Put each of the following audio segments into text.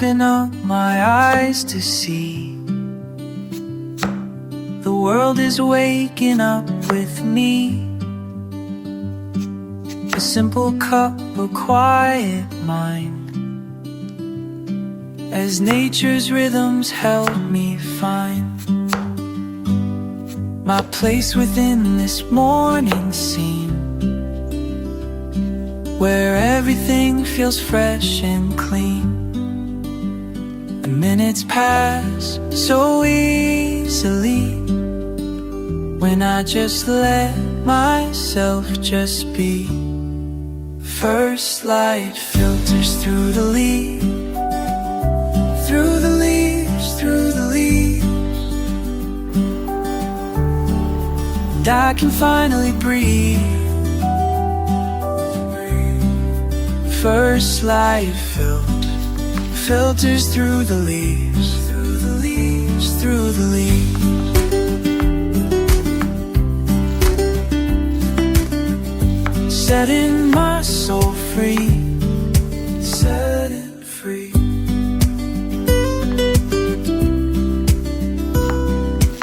open up my eyes to see the world is waking up with me. A simple cup, a quiet mind, as nature's rhythms help me find my place within this morning scene, where everything feels fresh and clean. The minutes pass so easily when I just let myself just be. First light filters through the leaves, through the leaves, through the leaves, and I can finally breathe. First light filters through the leaves, through the leaves, through the leaves. Setting my soul free, set it free.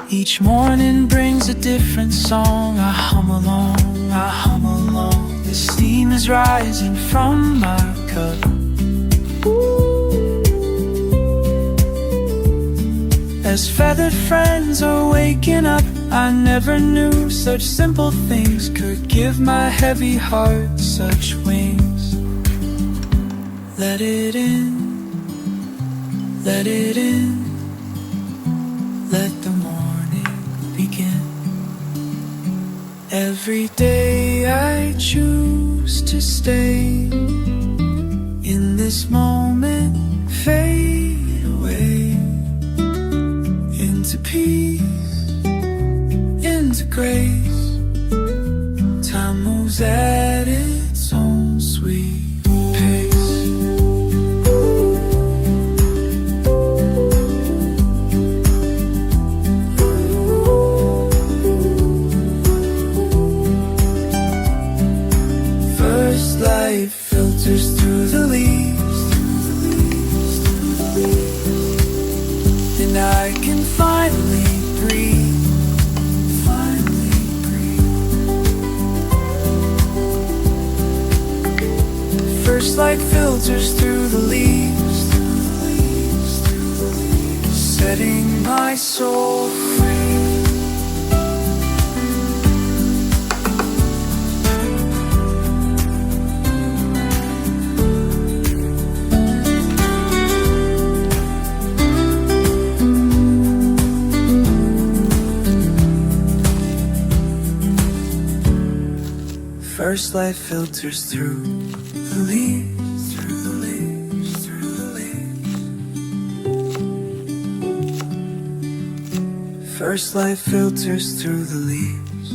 Each morning brings a different song. I hum along, I hum along. The steam is rising from my cup. As feathered friends are waking up, I never knew such simple things could give my heavy heart such wings. Let it in, let it in, let the morning begin. Every day I choose to stay in this moment, fade away into peace, into grace. Time moves at its own sweet pace. First light filters through the leaves, and I can finally breathe. First light filters through the leaves, setting my soul free. First light filters through the leaves, through the leaves, through the leaves. First light filters through the leaves.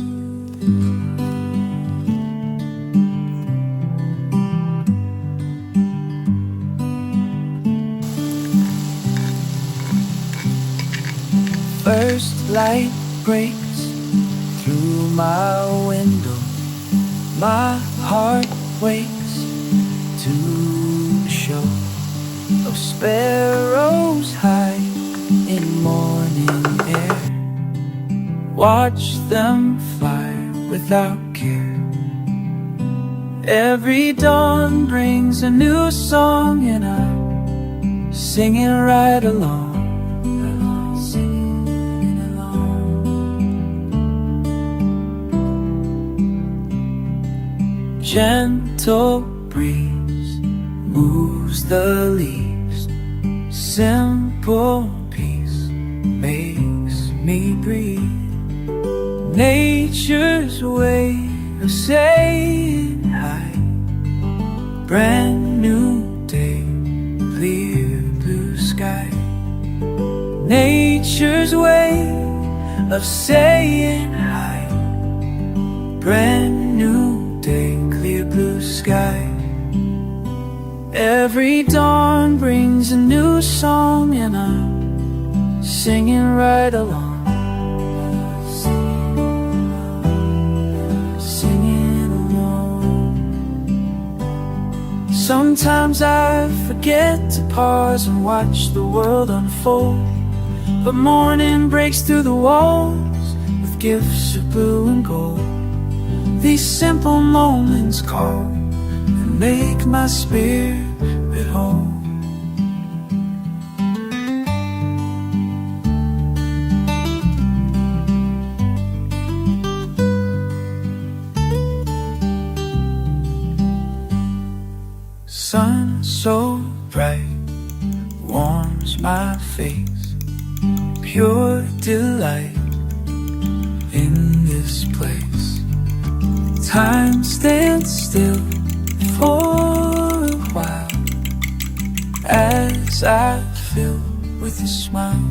First light breaks through my window. My heart wakes to the show of sparrows high in morning air. Watch them fly without care. Every dawn brings a new song, and I'm singing right along. Gentle breeze moves the leaves. Simple peace makes me breathe. Nature's way of saying hi. Brand new day, clear blue sky. Nature's way of saying hi. Brand new day, clear blue sky. Every dawn brings a new song, and I'm singing right along. Singing along. Sometimes I forget to pause and watch the world unfold. But morning breaks through the walls with gifts of blue and gold. These simple moments call and make my spirit whole. Sun so bright warms my face, pure delight in this place. Time stands still for a while as I fill with a smile.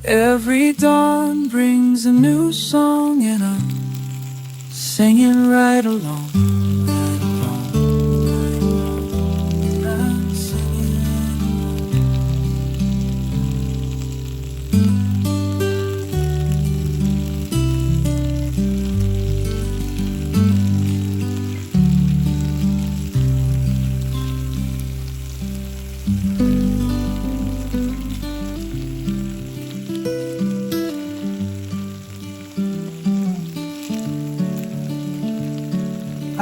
Every dawn brings a new song and I'm singing right along.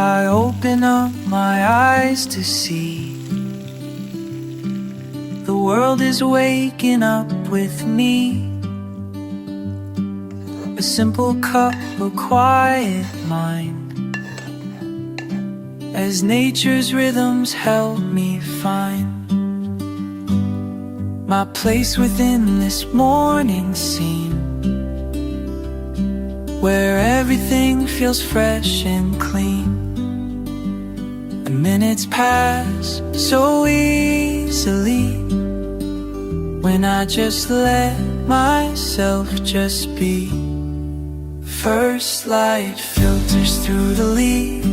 I open up my eyes to see the world is waking up with me. A simple cup, a quiet mind, as nature's rhythms help me find my place within this morning scene, where everything feels fresh and clean. Minutes pass so easily when I just let myself just be. First light filters through the leaves,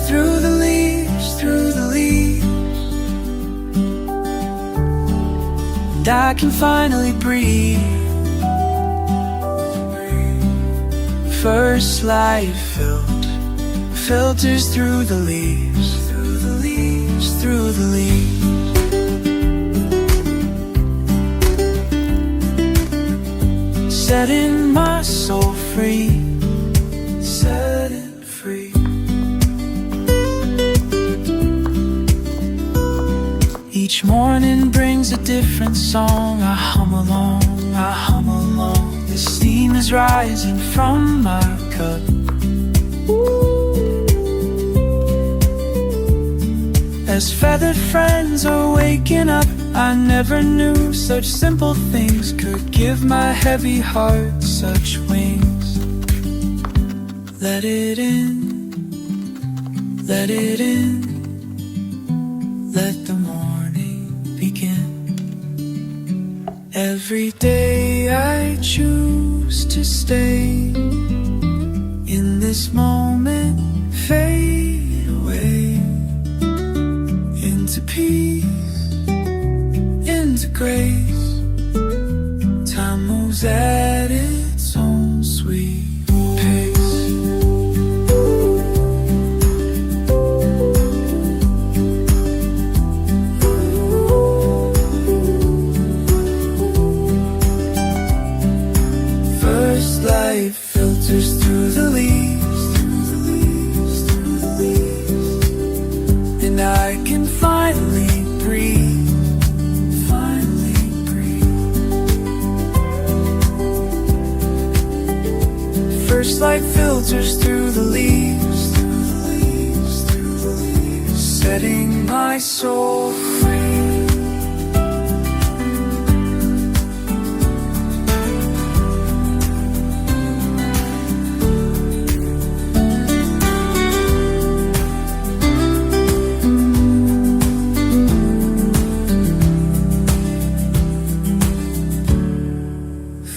through the leaves, through the leaves, and I can finally breathe. First light filters through the leaves, through the leaves, through the leaves. Setting my soul free, set it free. Each morning brings a different song. I hum along, I hum along. The steam is rising from my cup. As feathered friends are waking up, I never knew such simple things could give my heavy heart such wings. Let it in, let it in, let the morning begin. Every day I choose to stay in this moment, fade away into peace, into grace. Time moves at its own sweet pace. First light filters through the leaves, through the leaves, through the leaves, and I can finally breathe, finally breathe. First light filters through the leaves, through the leaves, through the leaves, setting my soul free.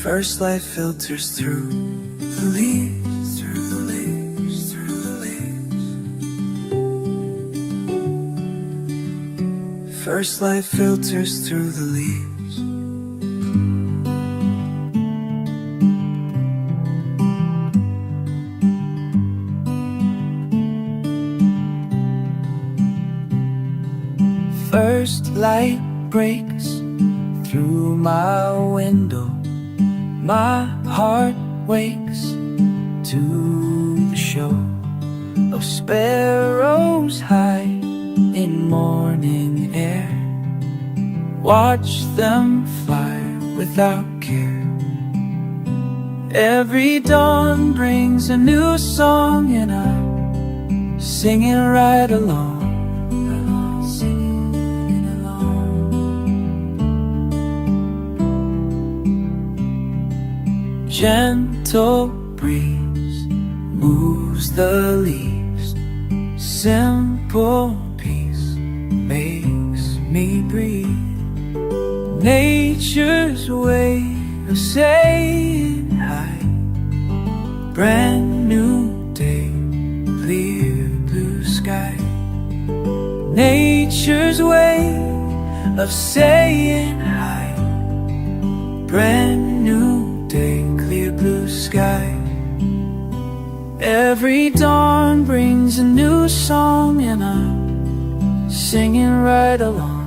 First light filters through the leaves, through the leaves, through the leaves. First light filters through the leaves. light breaks through my window, my heart wakes to the show of sparrows high in morning air. Watch them fly without care. Every dawn brings a new song, and I'm singing right along. Singing along. Gentle breeze moves the leaves. Simple peace makes me breathe. Nature's way of saying hi. Brand new day, clear blue sky. Nature's way of saying hi. Brand new day, clear blue sky. Every dawn brings a new song, and I'm singing right along.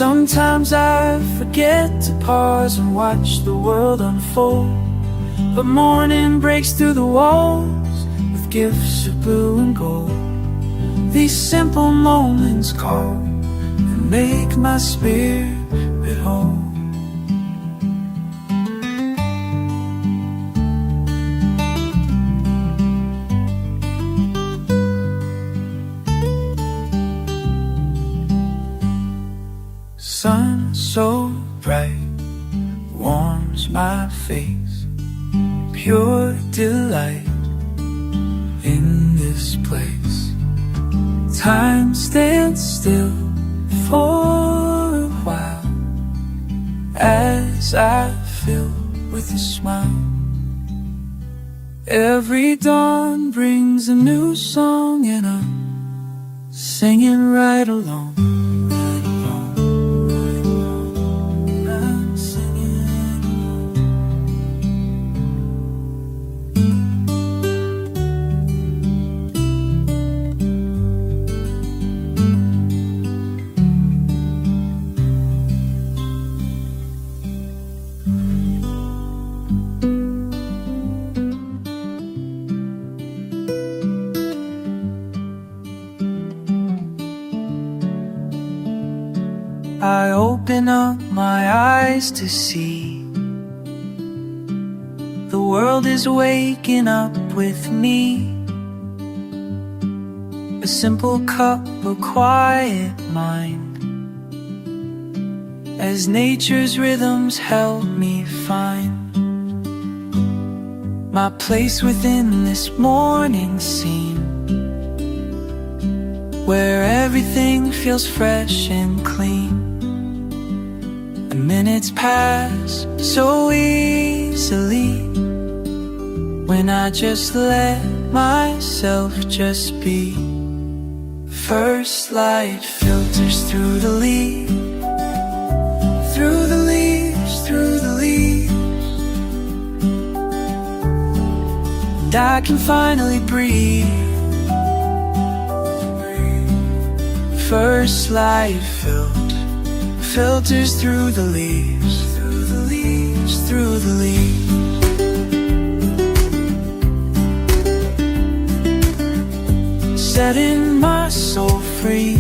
Sometimes I forget to pause and watch the world unfold, but morning breaks through the walls with gifts of blue and gold. These simple moments call and make my spirit whole. Sun so bright warms my face. Pure delight in this place. Time stands still for a while as I fill with a smile. Every dawn brings a new song, and I'm singing right along. I open up my eyes to see the world is waking up with me. A simple cup, a quiet mind, as nature's rhythms help me find my place within this morning scene, where everything feels fresh and clean. The minutes pass so easily when I just let myself just be. First light filters through the leaves, through the leaves, through the leaves, and I can finally breathe. First light filters through the leaves, through the leaves, through the leaves. Setting my soul free